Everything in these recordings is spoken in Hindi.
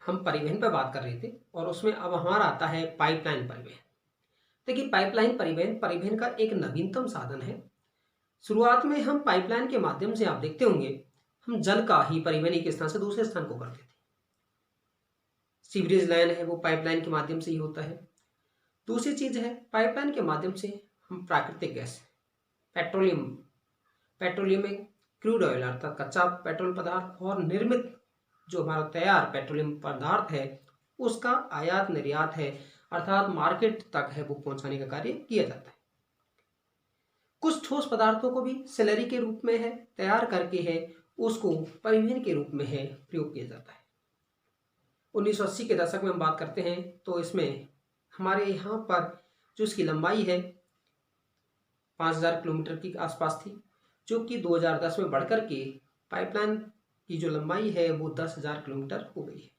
हम परिवहन पर बात कर रहे थे और उसमें अब हमारा आता है पाइपलाइन परिवहन। देखिए, पाइपलाइन परिवहन परिवहन का एक नवीनतम साधन है। शुरुआत में हम पाइपलाइन के माध्यम से, आप देखते होंगे, हम जल का ही परिवहन एक स्थान से दूसरे स्थान को करते थे। सीवरेज लाइन है वो पाइपलाइन के माध्यम से ही होता है। दूसरी चीज है, पाइपलाइन के माध्यम से हम प्राकृतिक गैस, पेट्रोलियम पेट्रोलियम में क्रूड ऑयल अर्थात कच्चा पेट्रोल पदार्थ और निर्मित जो हमारा तैयार पेट्रोलियम पदार्थ है उसका आयात निर्यात है अर्थात मार्केट तक है वो पहुंचाने का कार्य किया जाता है। कुछ ठोस पदार्थों को भी स्लरी के रूप में है तैयार करके है उसको परिवहन के रूप में है प्रयोग किया जाता है। 1980 के दशक में हम बात करते हैं तो इसमें हमारे यहाँ पर जो इसकी लंबाई है 5000 किलोमीटर की आसपास थी, जो कि 2010 में बढ़कर के पाइपलाइन की जो लंबाई है वो 10,000 किलोमीटर हो गई है।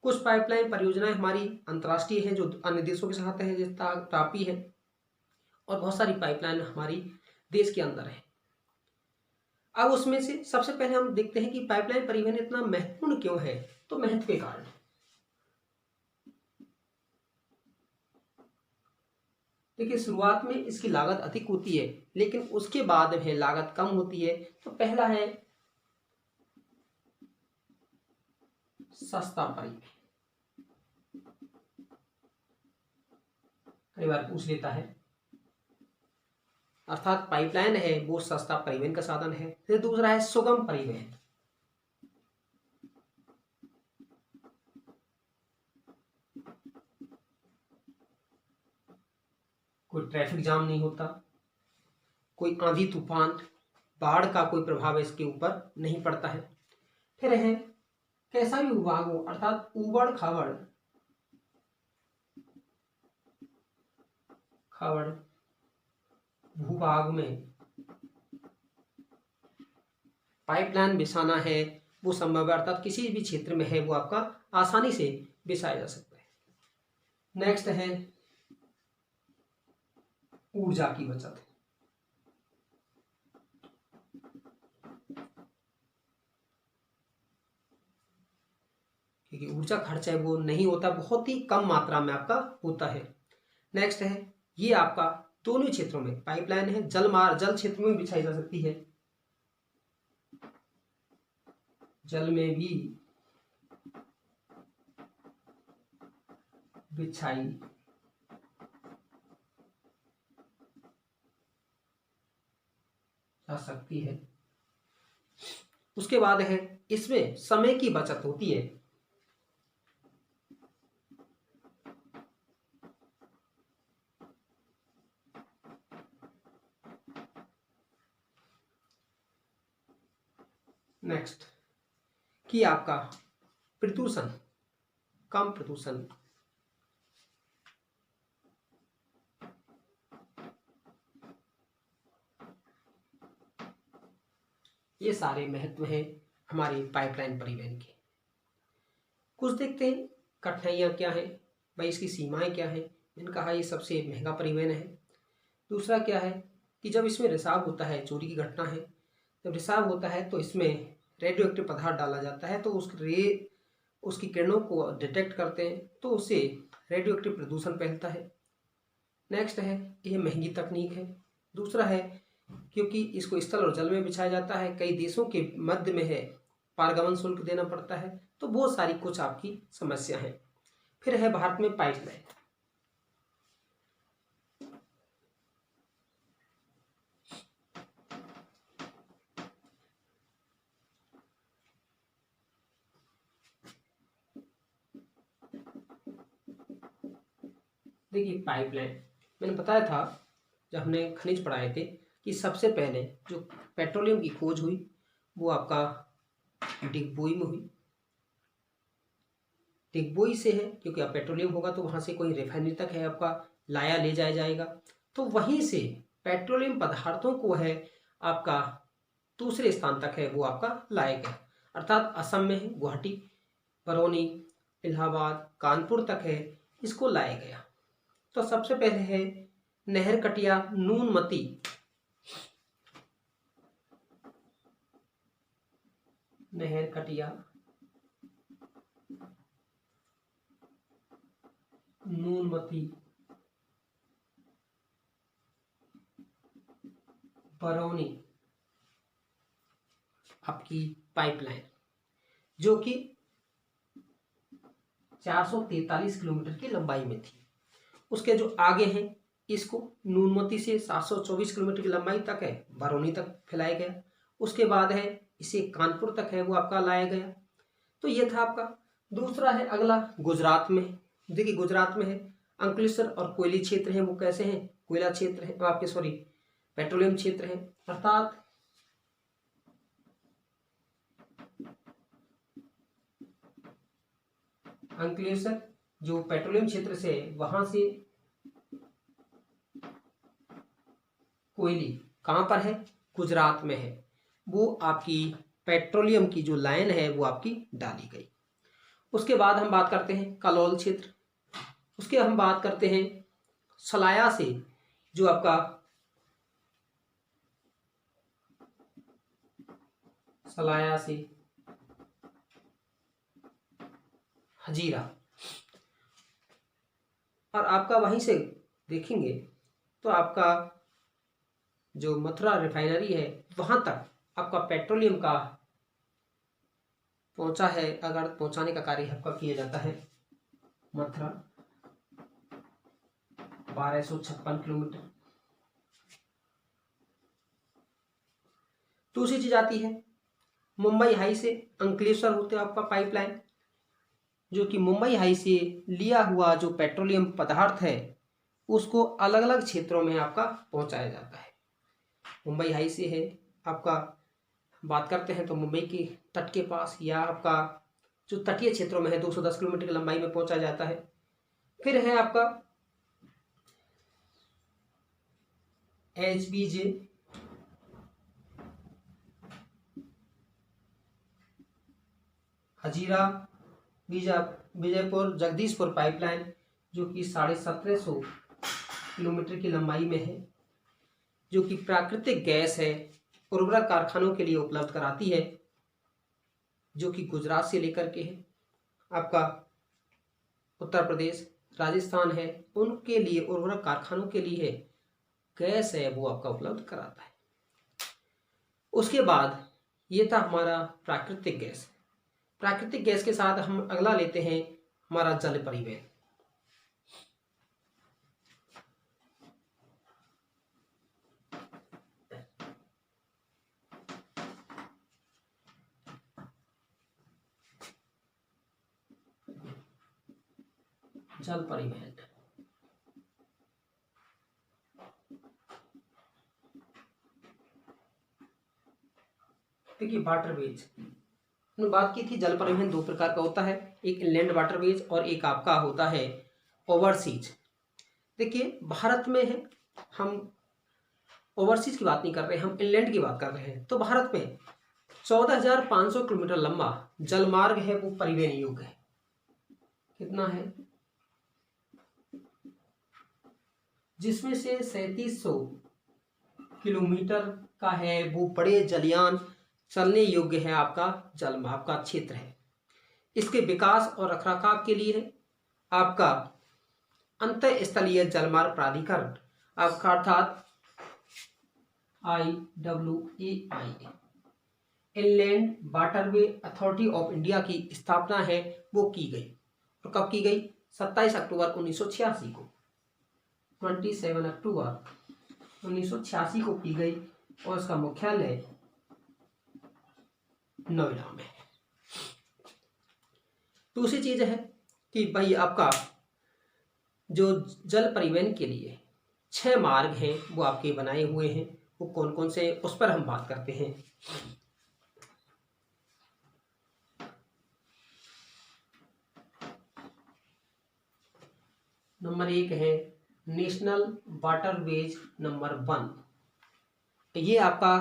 कुछ पाइपलाइन परियोजनाएं हमारी अंतर्राष्ट्रीय हैं जो अन्य देशों के साथ है, जैसे तापी है, और बहुत सारी पाइपलाइन हमारी देश के अंदर है। अब उसमें से सबसे पहले हम देखते हैं कि पाइपलाइन परिवहन इतना महत्वपूर्ण क्यों है। तो महत्व के कारण, देखिए, शुरुआत में इसकी लागत अधिक होती है लेकिन उसके बाद में लागत कम होती है। तो पहला है सस्ता परिवहन। कई बार पूछ लेता है, अर्थात पाइपलाइन है वो सस्ता परिवहन का साधन है। फिर दूसरा है सुगम परिवहन। कोई ट्रैफिक जाम नहीं होता, कोई आंधी तूफान बाढ़ का कोई प्रभाव इसके ऊपर नहीं पड़ता है। फिर है कैसा भी विभाग हो अर्थात उबड़ खाबड़ भूभाग में पाइपलाइन बिछाना है वो संभव है, अर्थात किसी भी क्षेत्र में है वो आपका आसानी से बिछाया जा सकता है। नेक्स्ट है ऊर्जा की बचत। क्योंकि ऊर्जा खर्च है वो नहीं होता, बहुत ही कम मात्रा में आपका होता है। नेक्स्ट है ये आपका दोनों क्षेत्रों में पाइपलाइन है, जल क्षेत्र में बिछाई जा सकती है, जल में भी बिछाई जा सकती है। उसके बाद है इसमें समय की बचत होती है। नेक्स्ट कि आपका प्रदूषण, कम प्रदूषण, ये सारे महत्व हैं हमारे पाइपलाइन परिवहन के। कुछ देखते हैं कठिनाइयाँ क्या हैं, भाई इसकी सीमाएं क्या हैं। मैंने कहा ये सबसे महंगा परिवहन है। दूसरा क्या है कि जब इसमें रिसाव होता है, चोरी की घटना है, जब रिसाव होता है तो इसमें रेडियो एक्टिव पदार्थ डाला जाता है तो उसकी किरणों को डिटेक्ट करते हैं तो उससे रेडियो एक्टिव प्रदूषण फैलता है। नेक्स्ट है ये महंगी तकनीक है। दूसरा है क्योंकि इसको स्थल और जल में बिछाया जाता है, कई देशों के मध्य में है, पारगमन शुल्क देना पड़ता है, तो बहुत सारी कुछ आपकी समस्या है। फिर है भारत में पाइपलाइन। देखिए, पाइपलाइन मैंने बताया था जब हमने खनिज पढ़ाए थे कि सबसे पहले जो पेट्रोलियम की खोज हुई वो आपका डिगबोई में हुई। डिगबोई से है क्योंकि अब पेट्रोलियम होगा तो वहाँ से कोई रिफाइनरी तक है आपका लाया ले जाया जाएगा, तो वहीं से पेट्रोलियम पदार्थों को है आपका दूसरे स्थान तक है वो आपका लाया गया, अर्थात असम में है गुवाहाटी, बरौनी, इलाहाबाद, कानपुर तक है इसको लाया गया। तो सबसे पहले है नहर कटिया नूनमती, नहर कटिया नूनमती, बरौनी आपकी पाइपलाइन जो कि 443 किलोमीटर की लंबाई में थी। उसके जो आगे हैं इसको नूनमती से 724 किलोमीटर की लंबाई तक है बरौनी तक फैलाया गया। उसके बाद है इसे कानपुर तक है वो आपका लाया गया। तो ये था आपका। दूसरा है अगला गुजरात में। देखिए गुजरात में है अंकलेश्वर और कोयली क्षेत्र है वो कैसे हैं, कोयला क्षेत्र है आपके सॉरी पेट्रोलियम क्षेत्र है। अर्थात अंकलेश्वर जो पेट्रोलियम क्षेत्र से है वहां से कोयली कहां पर है, गुजरात में है, वो आपकी पेट्रोलियम की जो लाइन है वो आपकी डाली गई। उसके बाद हम बात करते हैं कलोल क्षेत्र। उसके हम बात करते हैं सलाया से जो आपका सलाया से हजीरा, और आपका वहीं से देखेंगे तो आपका जो मथुरा रिफाइनरी है वहां तक आपका पेट्रोलियम का पहुंचा है, अगर पहुंचाने का कार्य आपका किया जाता है। मथुरा 1256 किलोमीटर। दूसरी चीज आती है मुंबई हाई से अंकलेश्वर होते आपका पाइपलाइन, जो कि मुंबई हाई से लिया हुआ जो पेट्रोलियम पदार्थ है उसको अलग अलग क्षेत्रों में आपका पहुंचाया जाता है। मुंबई हाई से है आपका बात करते हैं तो मुंबई के तट के पास या आपका जो तटीय क्षेत्रों में है 210 किलोमीटर की लंबाई में पहुंचाया जाता है। फिर है आपका HBJ हजीरा विजयपुर जगदीशपुर पाइपलाइन जो कि 1750 किलोमीटर की लंबाई में है, जो कि प्राकृतिक गैस है उर्वरक कारखानों के लिए उपलब्ध कराती है, जो कि गुजरात से लेकर के है आपका उत्तर प्रदेश राजस्थान है उनके लिए उर्वरक कारखानों के लिए गैस है वो आपका उपलब्ध कराता है। उसके बाद ये था हमारा प्राकृतिक गैस। प्राकृतिक गैस के साथ हम अगला लेते हैं हमारा जल परिवहन। जल परिवहन देखिए वाटरवेज हमने बात की थी। जल परिवहन दो प्रकार का होता है, एक इनलैंड वाटरवेज और एक आपका होता है ओवरसीज। देखिए भारत में है, हम ओवरसीज की बात नहीं कर रहे, हम इनलैंड की बात कर रहे हैं। तो भारत में 14,500 किलोमीटर लंबा जलमार्ग है वो परिवहन योग्य है। कितना है, जिसमें से 3700 किलोमीटर का है वो बड़े जलयान चलने योग्य है आपका जलमार्ग का क्षेत्र है। इसके विकास और रखरखाव के लिए आपका अंतःस्थलीय जलमार्ग प्राधिकरण आपका अर्थात IWAI inland waterway authority of India की स्थापना है वो की गई। और कब की गई, 27 अक्टूबर 1986 को, 27 अक्टूबर 1986 को की गई और इसका मुख्यालय नोएडा में है। दूसरी चीज है कि भाई आपका जो जल परिवहन के लिए 6 मार्ग हैं वो आपके बनाए हुए हैं, वो कौन कौन से उस पर हम बात करते हैं। नंबर 1 है नेशनल वाटरवेज नंबर 1। ये आपका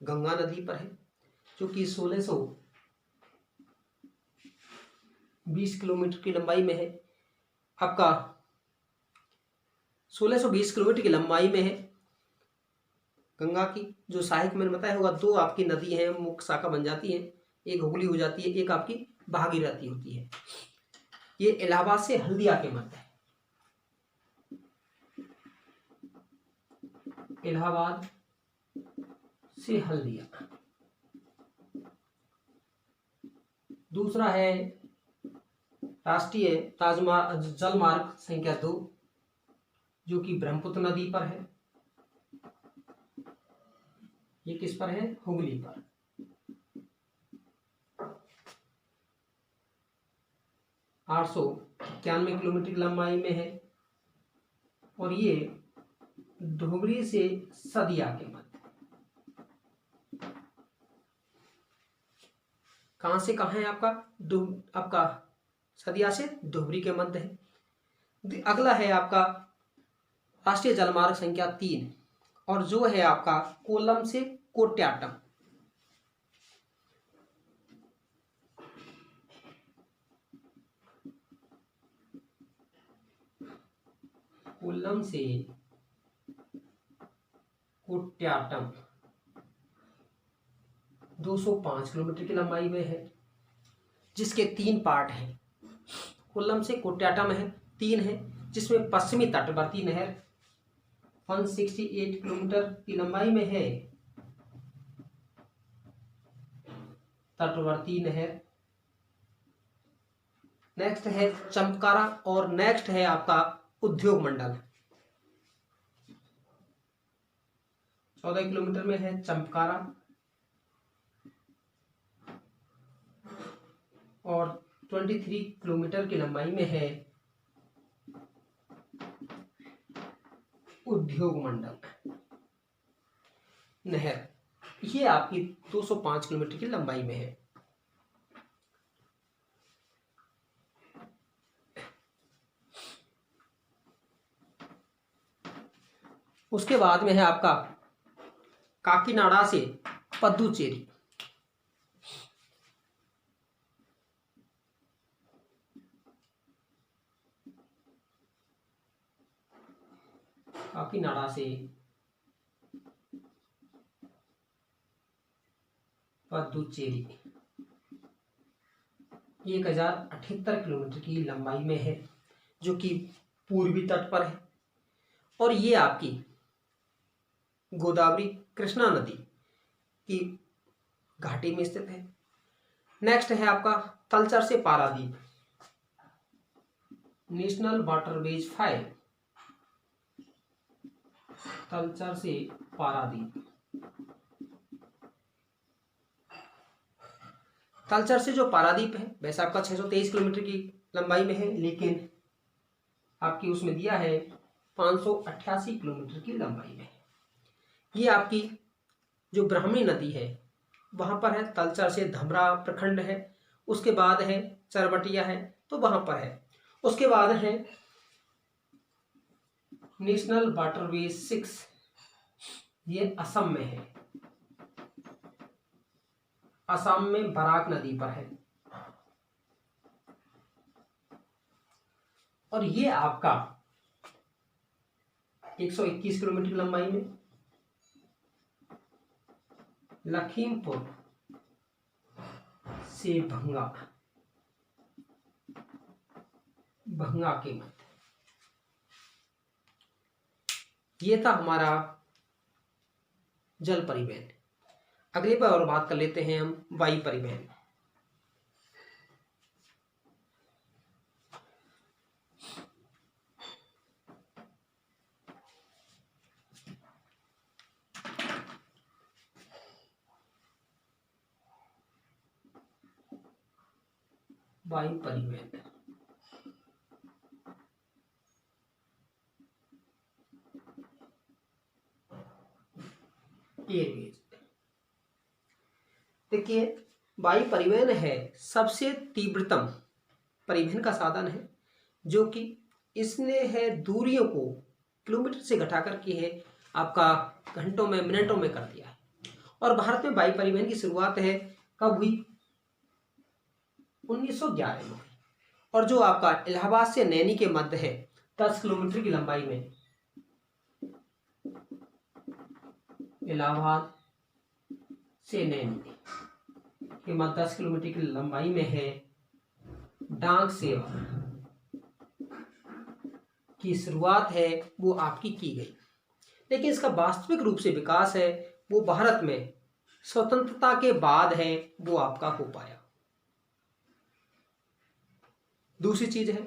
गंगा नदी पर है जो कि 1620 किलोमीटर की लंबाई में है। आपका 1620 किलोमीटर की लंबाई में है गंगा की। जो सहायक मैंने बताया होगा, दो आपकी नदी हैं मुख्य शाखा बन जाती हैं, एक हुगली हो जाती है, एक आपकी भागीरथी होती है। ये इलाहाबाद से हल्दिया के मध्य है। इलाहाबाद से हल्दिया। दूसरा है राष्ट्रीय जलमार्ग संख्या 2, जो कि ब्रह्मपुत्र नदी पर है। ये किस पर है? हुगली पर। आठ सौ 91 किलोमीटर की लंबाई में है और ये धुबरी से सदिया के मध्य। कहां से कहां है आपका? आपका सदिया से धुबरी के मध्य है। अगला है आपका राष्ट्रीय जलमार्ग संख्या 3 और जो है आपका कोल्लम से कोट्याटम। कोल्लम से कोट्याटम 205 किलोमीटर की लंबाई में है, जिसके 3 पार्ट हैं। कोल्लम से कोट्याटम है 3 है, जिसमें पश्चिमी तटवर्ती नहर 168 किलोमीटर की लंबाई में है। तटवर्ती नहर। नेक्स्ट है चमकारा और नेक्स्ट है आपका उद्योग मंडल। 14 किलोमीटर में है चमकारा और 23 किलोमीटर की लंबाई में है उद्योग मंडल नहर। ये आपकी 205 किलोमीटर की लंबाई में है। उसके बाद में है आपका काकीनाडा से पद्दुचेरी। काकीनाडा से पद्दुचेरी 1078 किलोमीटर की लंबाई में है, जो कि पूर्वी तट पर है और ये आपकी गोदावरी कृष्णा नदी की घाटी में स्थित है। नेक्स्ट है आपका तलचर से पारादीप। नेशनल वाटरवेज 5 तलचर से पारादीप। तलचर से जो पारादीप है वैसे आपका 623 किलोमीटर की लंबाई में है, लेकिन आपकी उसमें दिया है 588 किलोमीटर की लंबाई में। ये आपकी जो ब्राह्मणी नदी है वहां पर है। तलचर से धमरा प्रखंड है, उसके बाद है चरबटिया है, तो वहां पर है। उसके बाद है नेशनल वाटरवेज 6, ये असम में है। असम में बराक नदी पर है और ये आपका 121 किलोमीटर की लंबाई में लखीमपुर से भंगा के मध्य। ये था हमारा जल परिवहन। अगली बार और बात कर लेते हैं हम वायु परिवहन। वायु परिवहन एयरवेज। देखिए, वायु परिवहन है सबसे तीव्रतम परिवहन का साधन है, जो कि इसने है दूरियों को किलोमीटर से घटा करके है आपका घंटों में मिनटों में कर दिया है। और भारत में वायु परिवहन की शुरुआत है कब हुई? 1911 में। और जो आपका इलाहाबाद से नैनी के मध्य है 10 किलोमीटर की लंबाई में। इलाहाबाद से नैनी के मध्य 10 किलोमीटर की लंबाई में है डाक सेवा। की शुरुआत है वो आपकी की गई, लेकिन इसका वास्तविक रूप से विकास है वो भारत में स्वतंत्रता के बाद है वो आपका हो पाया। दूसरी चीज है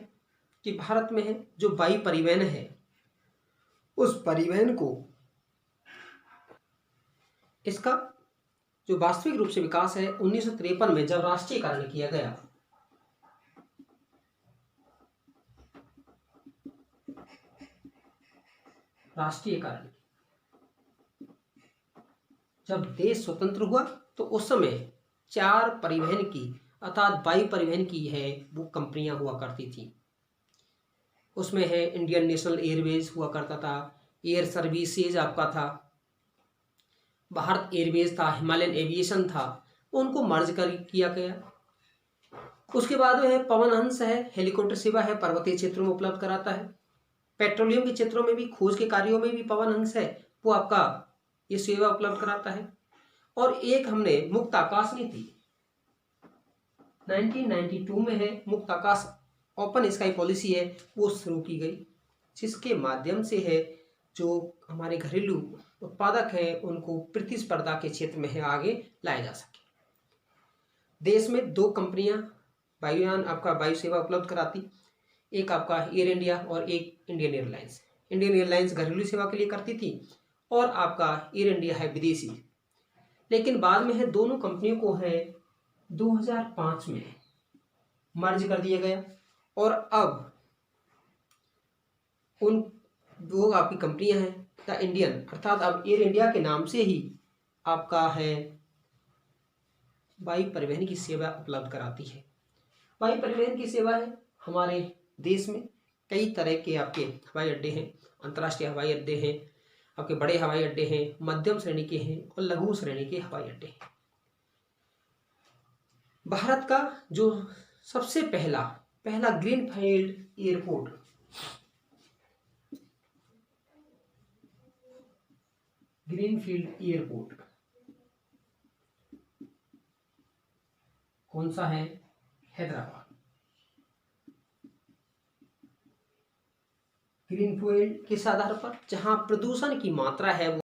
कि भारत में है जो वायु परिवहन है, उस परिवहन को इसका जो वास्तविक रूप से विकास है 1953 में जब राष्ट्रीयकरण किया गया, राष्ट्रीयकरण जब देश स्वतंत्र हुआ तो उस समय 4 परिवहन की अर्थात वायु परिवहन की है वो कंपनियां हुआ करती थी। उसमें है इंडियन नेशनल एयरवेज हुआ करता था, एयर सर्विसेज आपका था, भारत एयरवेज था, हिमालयन एविएशन था, उनको मर्ज कर किया गया। उसके बाद में है पवन हंस है, हेलीकॉप्टर सेवा है, पर्वतीय क्षेत्रों में उपलब्ध कराता है। पेट्रोलियम के क्षेत्रों में भी, खोज के कार्यों में भी पवन हंस है वो आपका ये सेवा उपलब्ध कराता है। और एक हमने मुक्त आकाश नीति 1992 में है, मुक्त आकाश ओपन स्काई पॉलिसी है वो शुरू की गई, जिसके माध्यम से है जो हमारे घरेलू उत्पादक हैं उनको प्रतिस्पर्धा के क्षेत्र में है आगे लाया जा सके। देश में 2 कंपनियां वायुयान आपका वायु सेवा उपलब्ध कराती, एक आपका एयर इंडिया और एक इंडियन एयरलाइंस। इंडियन एयरलाइंस घरेलू सेवा के लिए करती थी और आपका एयर इंडिया है विदेशी। लेकिन बाद में है दोनों कंपनियों को है 2005 में मर्ज कर दिया गया और अब उन 2 आपकी कंपनियां हैं द इंडियन अर्थात अब एयर इंडिया के नाम से ही आपका है वायु परिवहन की सेवा उपलब्ध कराती है। वायु परिवहन की सेवा है हमारे देश में कई तरह के आपके हवाई अड्डे हैं, अंतर्राष्ट्रीय हवाई अड्डे हैं, आपके बड़े हवाई अड्डे हैं, मध्यम श्रेणी के हैं और लघु श्रेणी के हवाई अड्डे हैं। भारत का जो सबसे पहला ग्रीनफील्ड एयरपोर्ट कौन सा है? हैदराबाद। ग्रीनफील्ड किस आधार पर? जहां प्रदूषण की मात्रा है वो